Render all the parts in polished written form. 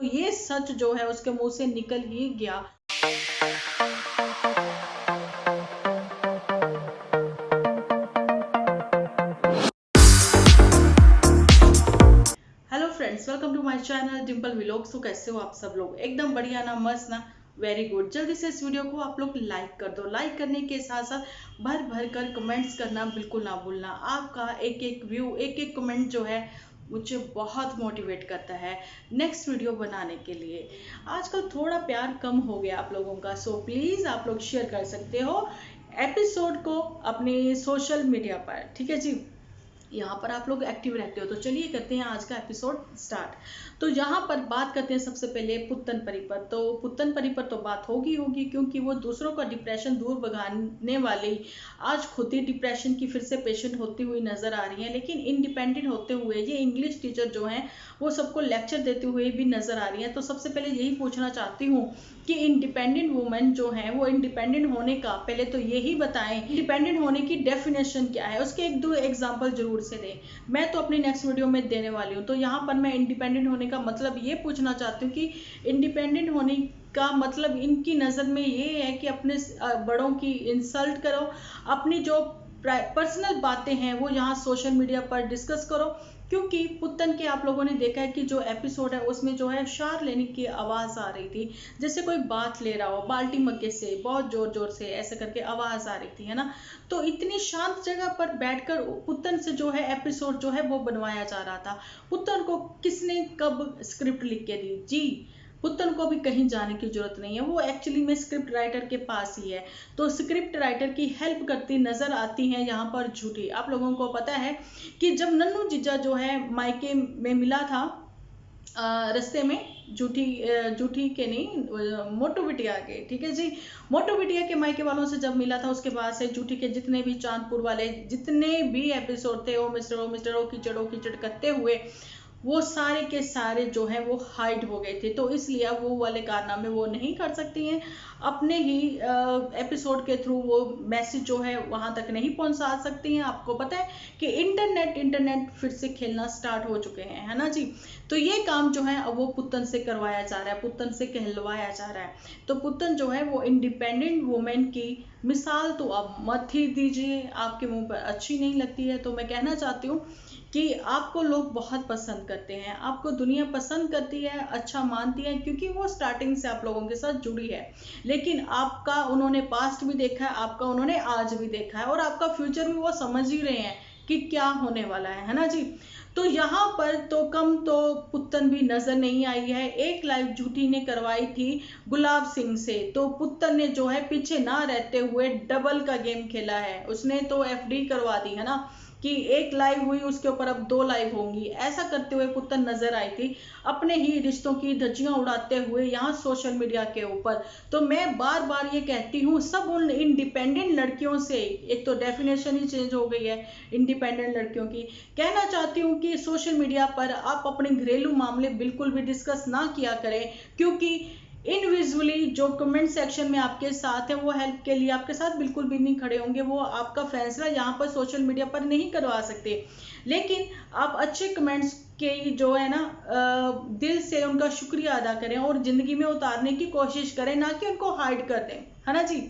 ये सच जो है उसके मुंह से निकल ही गया। Hello friends, welcome to my channel Dimple vlogs. तो कैसे हो आप सब लोग? एकदम बढ़िया ना, मस्त ना, वेरी गुड। जल्दी से इस वीडियो को आप लोग लाइक कर दो। लाइक करने के साथ साथ भर भर कर कमेंट्स करना बिल्कुल ना भूलना। आपका एक एक व्यू, एक एक कमेंट जो है मुझे बहुत मोटिवेट करता है नेक्स्ट वीडियो बनाने के लिए। आजकल थोड़ा प्यार कम हो गया आप लोगों का, सो प्लीज़ आप लोग शेयर कर सकते हो एपिसोड को अपने सोशल मीडिया पर, ठीक है जी। यहाँ पर आप लोग एक्टिव रहते हो, तो चलिए करते हैं आज का एपिसोड स्टार्ट। तो यहाँ पर बात करते हैं सबसे पहले पुत्तन परी पर। तो पुत्तन परी पर तो बात होगी होगी, क्योंकि वो दूसरों का डिप्रेशन दूर भगाने वाली आज खुद ही डिप्रेशन की फिर से पेशेंट होती हुई नजर आ रही है। लेकिन इंडिपेंडेंट होते हुए ये इंग्लिश टीचर जो हैं वो सबको लेक्चर देते हुए भी नजर आ रही है। तो सबसे पहले यही पूछना चाहती हूँ कि इंडिपेंडेंट वुमेन जो है वो इंडिपेंडेंट होने का पहले तो यही बताएं, इंडिपेंडेंट होने की डेफिनेशन क्या है, उसके एक दो एग्जांपल जरूर से दें। मैं तो अपनी नेक्स्ट वीडियो में देने वाली हूँ। तो यहाँ पर मैं इंडिपेंडेंट होने का मतलब ये पूछना चाहती हूँ कि इंडिपेंडेंट होने का मतलब इनकी नज़र में ये है कि अपने बड़ों की इंसल्ट करो, अपनी जो पर्सनल बातें हैं वो यहाँ सोशल मीडिया पर डिस्कस करो। क्योंकि पुत्तन के आप लोगों ने देखा है कि जो एपिसोड है उसमें जो है शार लेने की आवाज़ आ रही थी, जैसे कोई बात ले रहा हो बाल्टी मग्गे से, बहुत जोर जोर से ऐसे करके आवाज़ आ रही थी, है ना। तो इतनी शांत जगह पर बैठकर पुत्तन से जो है एपिसोड जो है वो बनवाया जा रहा था। पुत्तन को किसने कब स्क्रिप्ट लिख के दी जी? पुत्तन को भी कहीं जाने की जरूरत नहीं है, वो एक्चुअली में स्क्रिप्ट राइटर के पास ही है। तो स्क्रिप्ट राइटर की हेल्प करती नजर आती है यहाँ पर झूठी। आप लोगों को पता है कि जब नन्नू जीजा जो है मायके में मिला था रास्ते में, जूठी के नहीं, मोटू बिटिया के, ठीक है जी। मोटू बिटिया के मायके वालों से जब मिला था उसके बाद से जूठी के जितने भी चांदपुर वाले जितने भी एपिसोड थे, ओ मिस्टर ओ कीचड़ करते हुए वो सारे के सारे जो हैं वो हाइड हो गए थे। तो इसलिए अब वो वाले कारनामे वो नहीं कर सकती हैं। अपने ही एपिसोड के थ्रू वो मैसेज जो है वहां तक नहीं पहुंचा सकती हैं। आपको पता है कि इंटरनेट फिर से खेलना स्टार्ट हो चुके हैं, है ना जी। तो ये काम जो है अब वो पुत्तन से करवाया जा रहा है, पुत्तन से कहलवाया जा रहा है। तो पुत्तन जो है वो इंडिपेंडेंट वुमेन की मिसाल तो अब मत ही दीजिए, आपके मुंह पर अच्छी नहीं लगती है। तो मैं कहना चाहती हूँ कि आपको लोग बहुत पसंद करते हैं, आपको दुनिया पसंद करती है, अच्छा मानती है, क्योंकि वो स्टार्टिंग से आप लोगों के साथ जुड़ी है। लेकिन आपका उन्होंने पास्ट भी देखा है, आपका उन्होंने आज भी देखा है, और आपका फ्यूचर भी वो समझ ही रहे हैं कि क्या होने वाला है ना जी। तो यहाँ पर तो कम तो पुत्तन भी नजर नहीं आई है। एक लाइव झूठी ने करवाई थी गुलाब सिंह से, तो पुत्तन ने जो है पीछे ना रहते हुए डबल का गेम खेला है। उसने तो एफडी करवा दी है ना, कि एक लाइव हुई उसके ऊपर अब दो लाइव होंगी, ऐसा करते हुए पुत्तन नजर आई थी, अपने ही रिश्तों की धज्जियां उड़ाते हुए यहाँ सोशल मीडिया के ऊपर। तो मैं बार बार ये कहती हूँ सब उन इंडिपेंडेंट लड़कियों से, एक तो डेफिनेशन ही चेंज हो गई है इंडिपेंडेंट लड़कियों की, कहना चाहती हूँ कि सोशल मीडिया पर आप अपने घरेलू मामले बिल्कुल भी डिस्कस ना किया करें। क्योंकि इनविजुअली जो कमेंट सेक्शन में आपके साथ है वो हेल्प के लिए आपके साथ बिल्कुल भी नहीं खड़े होंगे। वो आपका फैसला यहाँ पर सोशल मीडिया पर नहीं करवा सकते। लेकिन आप अच्छे कमेंट्स के जो है ना दिल से उनका शुक्रिया अदा करें और जिंदगी में उतारने की कोशिश करें, ना कि उनको हाइड कर दें, है ना जी।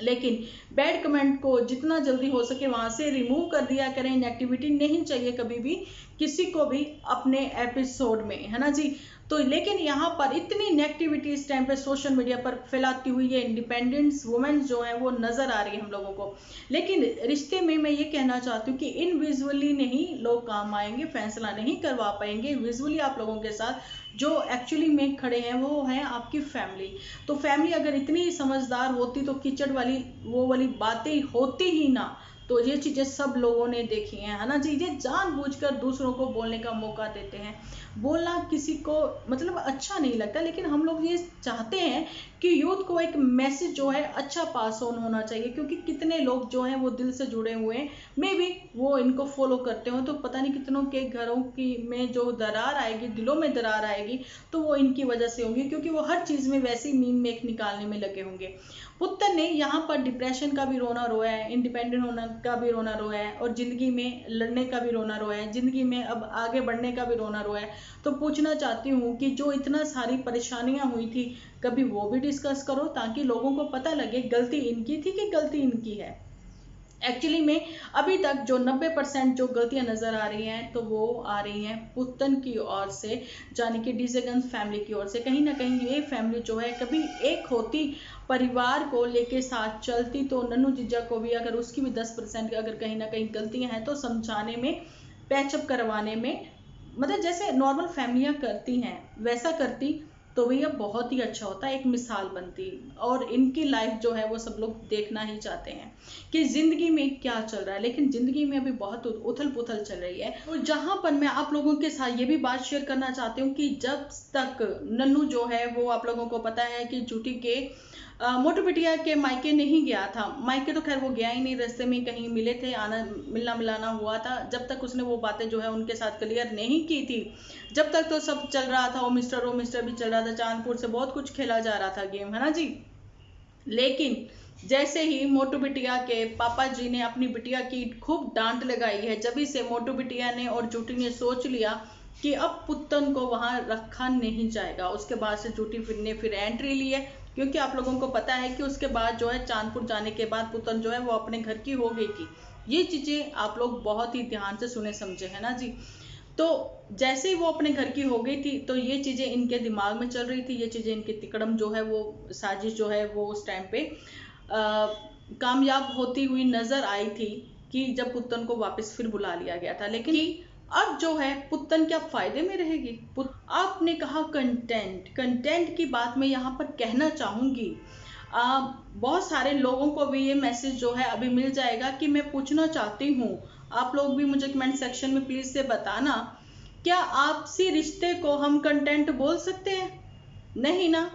लेकिन बैड कमेंट को जितना जल्दी हो सके वहां से रिमूव कर दिया करें। नेगेटिविटी नहीं चाहिए कभी भी किसी को भी अपने एपिसोड में, है ना जी। तो लेकिन यहाँ पर इतनी नेगेटिविटी इस टाइम पे सोशल मीडिया पर फैलाती हुई ये इंडिपेंडेंस वुमेन जो है वो नजर आ रही है हम लोगों को। लेकिन रिश्ते में मैं ये कहना चाहती हूँ कि इनविजुअली नहीं लोग काम आएंगे, फैसला नहीं करवा पाएंगे। विजुअली आप लोगों के साथ जो एक्चुअली में खड़े हैं वो है आपकी फैमिली। तो फैमिली अगर इतनी समझदार होती तो कीचड़ वाली वो वाली बातें होती ही ना। तो ये चीजें सब लोगों ने देखी हैं, है ना जी। ये जानबूझकर दूसरों को बोलने का मौका देते हैं। बोलना किसी को मतलब अच्छा नहीं लगता, लेकिन हम लोग ये चाहते हैं कि यूथ को एक मैसेज जो है अच्छा पास ऑन होना चाहिए। क्योंकि कितने लोग जो हैं वो दिल से जुड़े हुए हैं, मे बी वो इनको फॉलो करते हो, तो पता नहीं कितनों के घरों की में जो दरार आएगी, दिलों में दरार आएगी, तो वो इनकी वजह से होंगी। क्योंकि वो हर चीज में वैसे ही मीम मेक निकालने में लगे होंगे। पुत्तर ने यहाँ पर डिप्रेशन का भी रोना रोया है, इंडिपेंडेंट होना का भी रोना रोया है और ज़िंदगी में लड़ने का भी रोना रोया है, ज़िंदगी में अब आगे बढ़ने का भी रोना रोया है। तो पूछना चाहती हूँ कि जो इतना सारी परेशानियाँ हुई थी, कभी वो भी डिस्कस करो ताकि लोगों को पता लगे गलती इनकी थी कि गलती इनकी है। एक्चुअली में अभी तक जो 90% जो गलतियां नजर आ रही हैं तो वो आ रही हैं पुतन की ओर से, यानी कि डीजे गंज फैमिली की ओर से। कहीं ना कहीं ये फैमिली जो है कभी एक होती, परिवार को लेके साथ चलती, तो नन्नू जीजा को भी अगर उसकी भी 10% अगर कहीं ना कहीं गलतियां हैं तो समझाने में, पैचअप करवाने में, मतलब जैसे नॉर्मल फैमिलियां करती हैं वैसा करती तो भैया बहुत ही अच्छा होता, एक मिसाल बनती। और इनकी लाइफ जो है वो सब लोग देखना ही चाहते हैं कि जिंदगी में क्या चल रहा है, लेकिन जिंदगी में अभी बहुत उथल पुथल चल रही है। तो जहां पर मैं आप लोगों के साथ ये भी बात शेयर करना चाहती हूँ कि जब तक नन्नू जो है वो, आप लोगों को पता है कि झूठी के मोटू बिटिया के मायके नहीं गया था, मायके तो खैर वो गया ही नहीं, रास्ते में कहीं मिले थे, आना मिलना मिलाना हुआ था। जब तक उसने वो बातें जो है उनके साथ क्लियर नहीं की थी, जब तक तो सब चल रहा था, वो मिस्टर भी चल रहा था, चांदपुर से बहुत कुछ खेला जा रहा था गेम, है ना जी। लेकिन जैसे ही मोटू बिटिया के पापा जी ने अपनी बिटिया की खूब डांट लगाई है, जब से मोटू बिटिया ने और झूठी ने सोच लिया कि अब पुत्तन को वहां रखा नहीं जाएगा। उसके बाद से झूठी फिर एंट्री ली है, क्योंकि आप लोगों को पता है कि उसके बाद जो है चांदपुर जाने के बाद पुतन जो है वो अपने घर की हो गई थी। ये चीजें आप लोग बहुत ही ध्यान से सुने समझे, है ना जी। तो जैसे ही वो अपने घर की हो गई थी तो ये चीजें इनके दिमाग में चल रही थी, ये चीजें इनकी तिकड़म जो है वो साजिश जो है वो उस टाइम पे कामयाब होती हुई नजर आई थी कि जब पुत्तन को वापस फिर बुला लिया गया था। लेकिन अब जो है पुत्तन क्या फायदे में रहेगी। आपने कहा कंटेंट की बात मैं यहाँ पर कहना चाहूंगी, बहुत सारे लोगों को भी ये मैसेज जो है अभी मिल जाएगा कि मैं पूछना चाहती हूँ, आप लोग भी मुझे कमेंट सेक्शन में प्लीज से बताना, क्या आपसी रिश्ते को हम कंटेंट बोल सकते हैं? नहीं ना।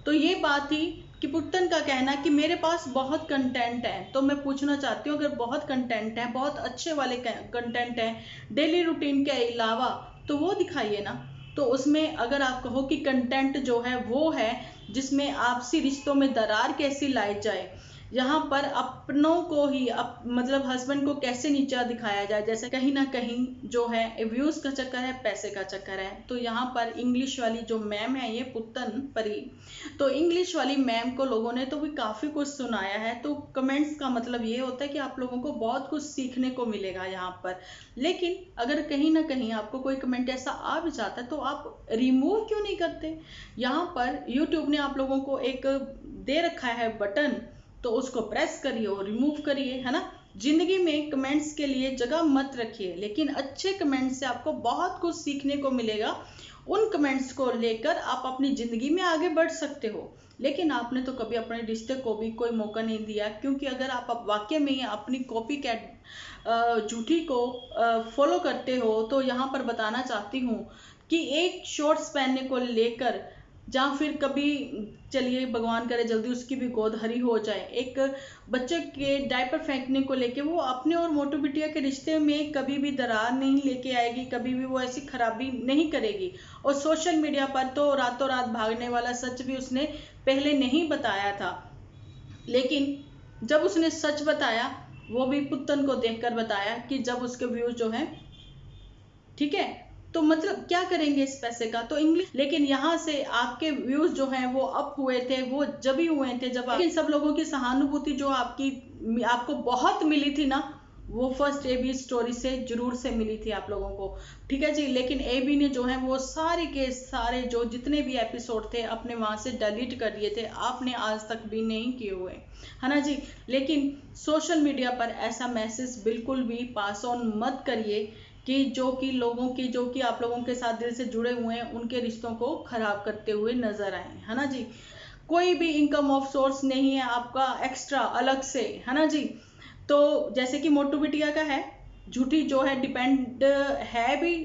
तो ये बात थी कि पुत्तन का कहना कि मेरे पास बहुत कंटेंट है, तो मैं पूछना चाहती हूँ अगर बहुत कंटेंट है, बहुत अच्छे वाले कंटेंट है डेली रूटीन के अलावा, तो वो दिखाइए ना। तो उसमें अगर आप कहो कि कंटेंट जो है वो है जिसमें आपसी रिश्तों में दरार कैसी लाई जाए, यहाँ पर अपनों को ही मतलब हस्बैंड को कैसे नीचा दिखाया जाए, जैसे कहीं ना कहीं जो है व्यूज का चक्कर है, पैसे का चक्कर है। तो यहाँ पर इंग्लिश वाली जो मैम है, ये पुत्तन परी, तो इंग्लिश वाली मैम को लोगों ने तो भी काफी कुछ सुनाया है। तो कमेंट्स का मतलब ये होता है कि आप लोगों को बहुत कुछ सीखने को मिलेगा यहाँ पर। लेकिन अगर कहीं ना कहीं आपको कोई कमेंट ऐसा आ भी जाता है तो आप रिमूव क्यों नहीं करते? यहाँ पर यूट्यूब ने आप लोगों को एक दे रखा है बटन, तो उसको प्रेस करिए और रिमूव करिए, है ना। जिंदगी में कमेंट्स के लिए जगह मत रखिए, लेकिन अच्छे कमेंट्स से आपको बहुत कुछ सीखने को मिलेगा। उन कमेंट्स को लेकर आप अपनी जिंदगी में आगे बढ़ सकते हो। लेकिन आपने तो कभी अपने रिश्ते को भी कोई मौका नहीं दिया, क्योंकि अगर आप वाकई में अपनी कॉपी कैट झूठी को फॉलो करते हो तो यहाँ पर बताना चाहती हूँ कि एक शॉर्ट्स पहनने को लेकर, जहाँ फिर कभी चलिए भगवान करे जल्दी उसकी भी गोद हरी हो जाए, एक बच्चे के डायपर फेंकने को लेके वो अपने और मोटू बिटिया के रिश्ते में कभी भी दरार नहीं लेके आएगी, कभी भी वो ऐसी खराबी नहीं करेगी। और सोशल मीडिया पर तो रातों रात भागने वाला सच भी उसने पहले नहीं बताया था, लेकिन जब उसने सच बताया वो भी पुत्तन को देखकर बताया कि जब उसके व्यूज जो है, ठीक है, तो मतलब क्या करेंगे इस पैसे का, तो इंग्लिश। लेकिन यहाँ से आपके व्यूज जो हैं वो अप हुए थे, वो जब ही हुए थे जब लेकिन सब लोगों की सहानुभूति जो आपको बहुत मिली थी ना, वो फर्स्ट एबी स्टोरी से जरूर से मिली थी आप लोगों को, ठीक है जी। लेकिन एबी ने जो है वो सारे के सारे जो जितने भी एपिसोड थे अपने वहां से डिलीट कर दिए थे, आपने आज तक भी नहीं किए हुए, है ना जी। लेकिन सोशल मीडिया पर ऐसा मैसेज बिल्कुल भी पास ऑन मत करिए कि जो कि आप लोगों के साथ दिल से जुड़े हुए हैं उनके रिश्तों को खराब करते हुए नजर आए, है ना जी। कोई भी इनकम ऑफ सोर्स नहीं है आपका एक्स्ट्रा अलग से, है ना जी। तो जैसे कि मोटू बिटिया का है, झूठी जो है डिपेंड है भी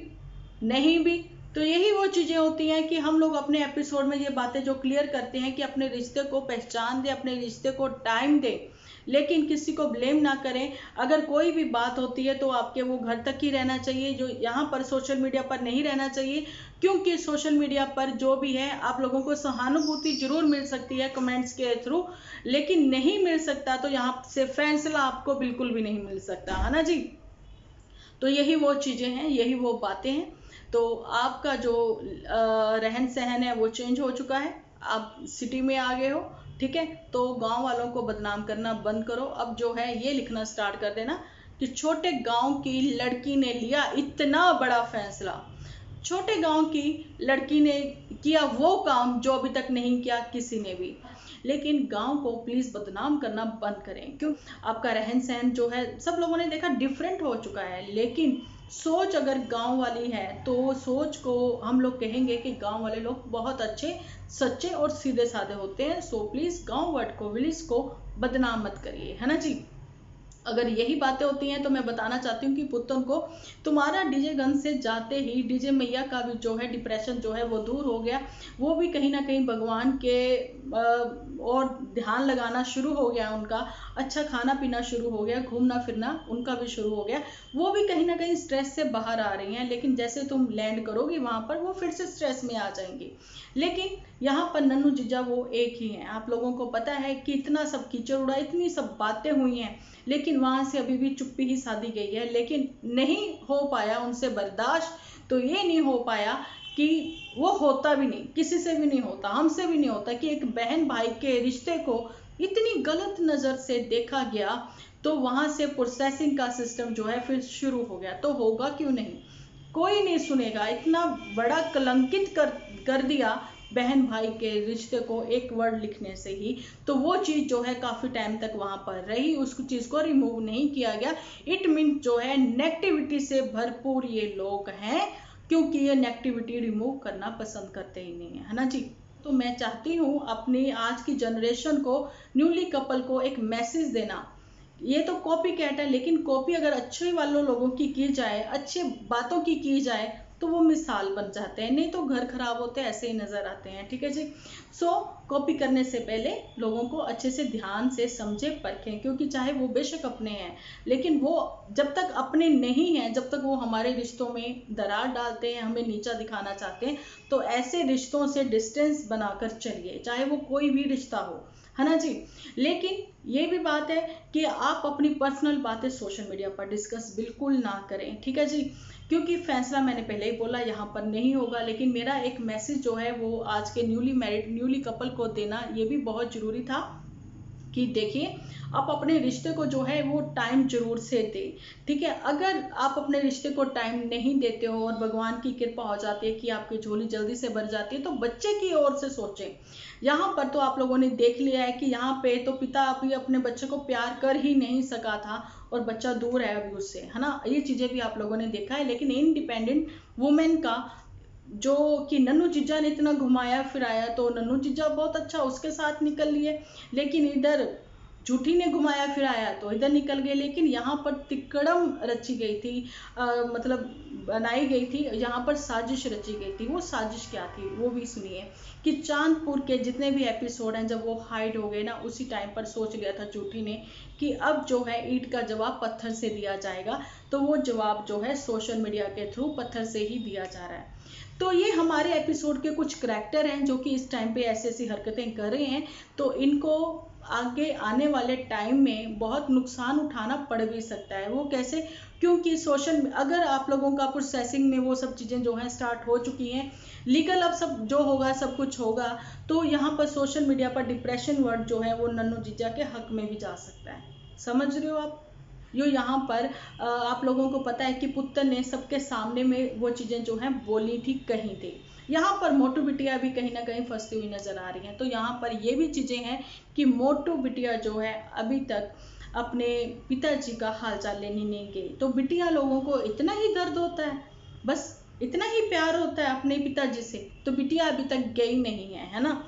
नहीं भी, तो यही वो चीजें होती हैं कि हम लोग अपने एपिसोड में ये बातें जो क्लियर करते हैं कि अपने रिश्ते को पहचान दे, अपने रिश्ते को टाइम दे। लेकिन किसी को ब्लेम ना करें। अगर कोई भी बात होती है तो आपके वो घर तक ही रहना चाहिए, जो यहाँ पर सोशल मीडिया पर नहीं रहना चाहिए, क्योंकि सोशल मीडिया पर जो भी है आप लोगों को सहानुभूति जरूर मिल सकती है कमेंट्स के थ्रू, लेकिन नहीं मिल सकता तो यहाँ से फैसला आपको बिल्कुल भी नहीं मिल सकता, है ना जी। तो यही वो चीज़ें हैं, यही वो बातें हैं। तो आपका जो रहन सहन है वो चेंज हो चुका है, आप सिटी में आ गए हो, ठीक है। तो गांव वालों को बदनाम करना बंद करो। अब जो है ये लिखना स्टार्ट कर देना कि छोटे गांव की लड़की ने लिया इतना बड़ा फैसला। छोटे गांव की लड़की ने किया वो काम जो अभी तक नहीं किया किसी ने भी। लेकिन गांव को प्लीज बदनाम करना बंद करें, क्यों? आपका रहन सहन जो है सब लोगों ने देखा डिफरेंट हो चुका है, लेकिन सोच अगर गांव वाली है तो सोच को हम लोग कहेंगे कि गांव वाले लोग बहुत अच्छे, सच्चे और सीधे साधे होते हैं। सो प्लीज गांव वर्ड को, विलेज को बदनाम मत करिए, है ना जी। अगर यही बातें होती हैं तो मैं बताना चाहती हूँ कि पुत्तन को तुम्हारा डीजे गन से जाते ही डीजे मैया का भी जो है डिप्रेशन जो है वो दूर हो गया। वो भी कहीं ना कहीं भगवान के और ध्यान लगाना शुरू हो गया उनका, अच्छा खाना पीना शुरू हो गया, घूमना फिरना उनका भी शुरू हो गया। वो भी कहीं ना कहीं स्ट्रेस से बाहर आ रही हैं, लेकिन जैसे तुम लैंड करोगी वहां पर वो फिर से स्ट्रेस में आ जाएंगी। लेकिन यहाँ पर नन्नू जीजा वो एक ही हैं। आप लोगों को पता है कि इतना सब कीचड़ उड़ा, इतनी सब बातें हुई हैं, लेकिन वहां से अभी भी चुप्पी ही साधी गई है। लेकिन नहीं हो पाया उनसे बर्दाश्त, तो ये नहीं हो पाया कि वो होता भी नहीं, किसी से भी नहीं होता, हमसे भी नहीं होता कि एक बहन भाई के रिश्ते को इतनी गलत नजर से देखा गया। तो वहां से प्रोसेसिंग का सिस्टम जो है फिर शुरू हो गया। तो होगा क्यों नहीं, कोई नहीं सुनेगा। इतना बड़ा कलंकित कर दिया बहन भाई के रिश्ते को एक वर्ड लिखने से ही। तो वो चीज जो है काफी टाइम तक वहां पर रही, उस चीज को रिमूव नहीं किया गया। इट मीन जो है नेगेटिविटी से भरपूर ये लोग हैं, क्योंकि ये नेगेटिविटी रिमूव करना पसंद करते ही नहीं है ना जी। तो मैं चाहती हूँ अपनी आज की जनरेशन को, न्यूली कपल को एक मैसेज देना। ये तो कॉपी कैट है, लेकिन कॉपी अगर अच्छे वालों लोगों की जाए, अच्छे बातों की जाए तो वो मिसाल बन जाते हैं, नहीं तो घर खराब होते ऐसे ही नजर आते हैं, ठीक है जी। सो कॉपी करने से पहले लोगों को अच्छे से ध्यान से समझे परखें, क्योंकि चाहे वो बेशक अपने हैं, लेकिन वो जब तक अपने नहीं हैं, जब तक वो हमारे रिश्तों में दरार डालते हैं, हमें नीचा दिखाना चाहते हैं, तो ऐसे रिश्तों से डिस्टेंस बनाकर चलिए, चाहे वो कोई भी रिश्ता हो, है ना जी। लेकिन ये भी बात है कि आप अपनी पर्सनल बातें सोशल मीडिया पर डिस्कस बिल्कुल ना करें, ठीक है जी। क्योंकि फैसला मैंने पहले ही बोला यहाँ पर नहीं होगा, लेकिन मेरा एक मैसेज जो है वो आज के न्यूली मैरिड न्यूली कपल को देना ये भी बहुत जरूरी था कि देखिए आप अपने रिश्ते को जो है वो टाइम जरूर से दें, ठीक है। अगर आप अपने रिश्ते को टाइम नहीं देते हो और भगवान की कृपा हो जाती है कि आपकी झोली जल्दी से भर जाती है, तो बच्चे की ओर से सोचें। यहाँ पर तो आप लोगों ने देख लिया है कि यहाँ पे तो पिता अभी अपने बच्चे को प्यार कर ही नहीं सका था और बच्चा दूर है अभी उससे, है ना। ये चीजें भी आप लोगों ने देखा है। लेकिन इंडिपेंडेंट वुमेन का जो कि नन्नू जीजा ने इतना घुमाया फिराया, तो नन्नू जीजा बहुत अच्छा उसके साथ निकल लिए, लेकिन इधर झूठी ने घुमाया फिराया तो इधर निकल गए। लेकिन यहाँ पर तिकड़म रची गई थी, मतलब बनाई गई थी, यहाँ पर साजिश रची गई थी। वो साजिश क्या थी वो भी सुनिए कि चांदपुर के जितने भी एपिसोड हैं, जब वो हाइड हो गए ना, उसी टाइम पर सोच लिया था झूठी ने कि अब जो है ईंट का जवाब पत्थर से दिया जाएगा। तो वो जवाब जो है सोशल मीडिया के थ्रू पत्थर से ही दिया जा रहा है। तो ये हमारे एपिसोड के कुछ करैक्टर हैं जो कि इस टाइम पे ऐसी ऐसी हरकतें कर रहे हैं, तो इनको आगे आने वाले टाइम में बहुत नुकसान उठाना पड़ भी सकता है। वो कैसे? क्योंकि सोशल, अगर आप लोगों का प्रोसेसिंग में वो सब चीज़ें जो हैं स्टार्ट हो चुकी हैं, लीगल अब सब जो होगा सब कुछ होगा, तो यहाँ पर सोशल मीडिया पर डिप्रेशन वर्ड जो है वो नन्नू जीजा के हक में भी जा सकता है। समझ रहे हो आप? यो यहाँ पर आप लोगों को पता है कि पुत्र ने सबके सामने में वो चीज़ें जो हैं बोली थी, कही थी। यहाँ पर मोटू बिटिया भी कहीं ना कहीं फंसती हुई नजर आ रही हैं। तो यहाँ पर ये भी चीज़ें हैं कि मोटू बिटिया जो है अभी तक अपने पिताजी का हालचाल लेने नहीं गई। तो बिटिया लोगों को इतना ही दर्द होता है, बस इतना ही प्यार होता है अपने पिताजी से, तो बिटिया अभी तक गई नहीं है ना।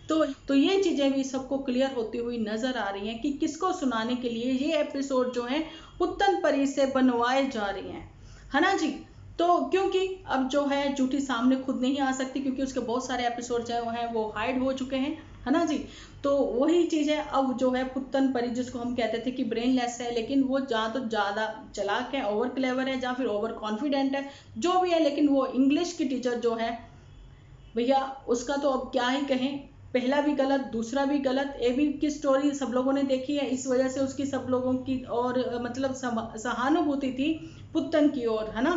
तो ये चीजें भी सबको क्लियर होती हुई नजर आ रही हैं कि किसको सुनाने के लिए ये एपिसोड जो है पुत्तन परी से बनवाए जा रही हैं, है ना जी। तो क्योंकि अब जो है झूठी सामने खुद नहीं आ सकती, क्योंकि उसके बहुत सारे एपिसोड जो हैं वो हाइड हो चुके हैं, है ना जी। तो वही चीज़ है, अब जो है पुत्तन परी जिसको हम कहते थे कि ब्रेनलेस है, लेकिन वो जहाँ तो ज़्यादा चालाक है, ओवर क्लेवर है, जहाँ फिर ओवर कॉन्फिडेंट है, जो भी है, लेकिन वो इंग्लिश की टीचर जो है भैया उसका तो अब क्या ही कहें, पहला भी गलत, दूसरा भी गलत। एबी की स्टोरी सब लोगों ने देखी है, इस वजह से उसकी सब लोगों की और मतलब सहानुभूति थी पुत्तन की ओर, है ना।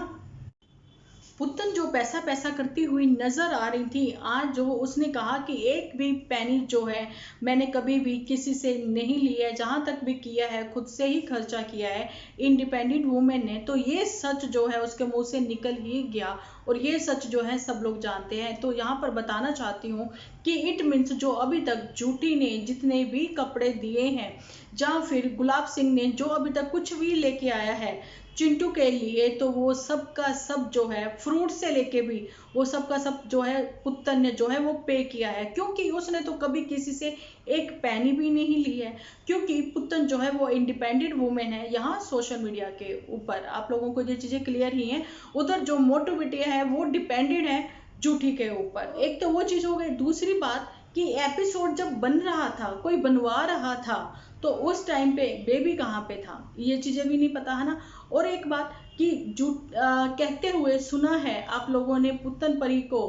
पुत्तन जो पैसा पैसा करती हुई नजर आ रही थी, आज जो उसने कहा कि एक भी पैनी जो है मैंने कभी भी किसी से नहीं ली है, जहां तक भी किया है खुद से ही खर्चा किया है, इंडिपेंडेंट वुमेन ने। तो ये सच जो है उसके मुंह से निकल ही गया, और ये सच जो है सब लोग जानते हैं। तो यहाँ पर बताना चाहती हूँ कि इट मीन्स जो अभी तक जूटी ने जितने भी कपड़े दिए हैं, या फिर गुलाब सिंह ने जो अभी तक कुछ भी लेके आया है चिंटू के लिए, तो वो सब का सब जो है फ्रूट से लेके भी वो सब का सब जो है पुत्तन ने जो है वो पे किया है, क्योंकि उसने तो कभी किसी से एक पैनी भी नहीं ली है, क्योंकि पुत्तन जो है वो इंडिपेंडेंट वुमेन है। यहाँ सोशल मीडिया के ऊपर आप लोगों को ये चीजें क्लियर ही हैं, उधर जो मोटिविटी है वो डिपेंडेंट है जूठी के ऊपर। एक तो वो चीज हो गई, दूसरी बात कि एपिसोड जब बन रहा था, कोई बनवा रहा था, तो उस टाइम पे बेबी कहाँ पे था, ये चीजें भी नहीं पता, है ना। और एक बात कि कहते हुए सुना है आप लोगों ने पुत्तन परी को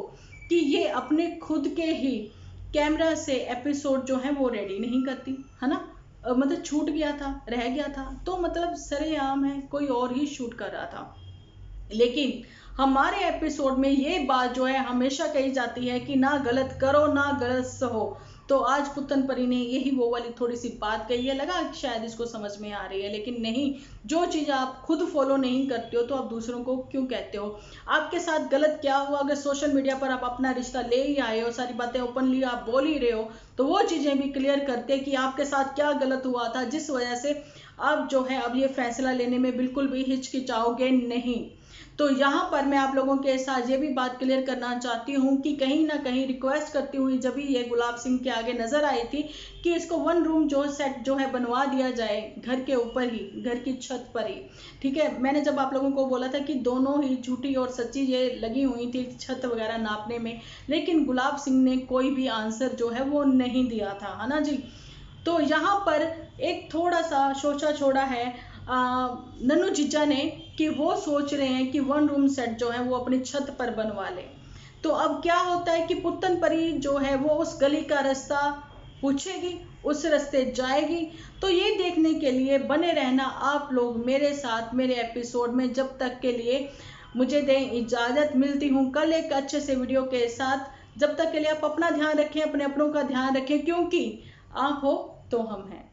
कि ये अपने खुद के ही कैमरा से एपिसोड जो है वो रेडी नहीं करती, है ना। मतलब छूट गया था, रह गया था, तो मतलब सरेआम है कोई और ही शूट कर रहा था। लेकिन हमारे एपिसोड में ये बात जो है हमेशा कही जाती है कि ना गलत करो ना गलत सहो। तो आज पुत्तन परी ने यही वो वाली थोड़ी सी बात कही है, लगा शायद इसको समझ में आ रही है, लेकिन नहीं। जो चीज आप खुद फॉलो नहीं करते हो तो आप दूसरों को क्यों कहते हो। आपके साथ गलत क्या हुआ, अगर सोशल मीडिया पर आप अपना रिश्ता ले ही आए हो, सारी बातें ओपनली आप बोल ही रहे हो, तो वो चीजें भी क्लियर करते कि आपके साथ क्या गलत हुआ था, जिस वजह से आप जो है अब ये फैसला लेने में बिल्कुल भी हिचकिचाओगे नहीं। तो यहाँ पर मैं आप लोगों के साथ ये भी बात क्लियर करना चाहती हूँ कि कहीं ना कहीं रिक्वेस्ट करती हुई जब भी ये गुलाब सिंह के आगे नजर आई थी कि इसको वन रूम जो सेट जो है बनवा दिया जाए घर के ऊपर ही, घर की छत पर ही। ठीक है, मैंने जब आप लोगों को बोला था कि दोनों ही झूठी और सच्ची ये लगी हुई थी छत वगैरह नापने में, लेकिन गुलाब सिंह ने कोई भी आंसर जो है वो नहीं दिया था, है ना जी। तो यहाँ पर एक थोड़ा सा सोचा छोड़ा है नन्नू जीजा ने कि वो सोच रहे हैं कि वन रूम सेट जो है वो अपनी छत पर बनवा ले। तो अब क्या होता है कि पुत्तन परी जो है वो उस गली का रास्ता पूछेगी, उस रास्ते जाएगी। तो ये देखने के लिए बने रहना आप लोग मेरे साथ मेरे एपिसोड में। जब तक के लिए मुझे दें इजाजत, मिलती हूँ कल एक अच्छे से वीडियो के साथ। जब तक के लिए आप अपना ध्यान रखें, अपने अपनों का ध्यान रखें, क्योंकि आप हो तो हम हैं।